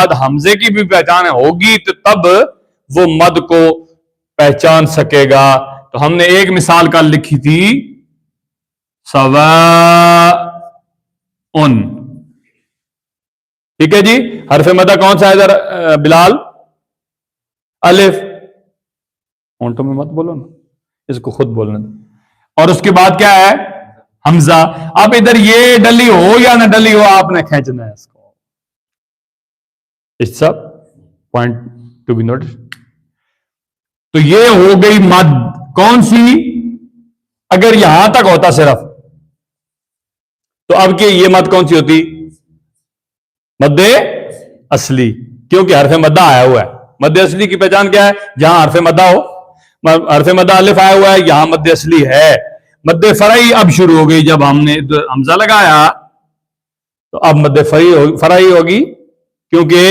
बाद हमजे की भी पहचान होगी तो तब वो मद को पहचान सकेगा। तो हमने एक मिसाल कल लिखी थी, सवाउन। ठीक है जी। हरफ मदा कौन सा है इधर बिलाल? अलिफ। होंठों में मत बोलो ना, इसको खुद बोलने दो। और उसके बाद क्या है? हमजा। अब इधर ये डली हो या ना डली हो, आपने खींचना है इसको। It's a point to be notice. तो ये हो गई मद कौन सी? अगर यहां तक होता सिर्फ, तो अब के ये मद कौन सी होती? मद्दे असली, क्योंकि हरफ मद्दा आया हुआ है। मद्दे असली की पहचान क्या है? जहां हरफ मद्दा हो। हरफ मद्दा अलिफ आया हुआ है, यहां मद्दे असली है। मद्दे फराई अब शुरू हो गई, जब हमने हमजा लगाया तो अब मद्दे फराई होगी, क्योंकि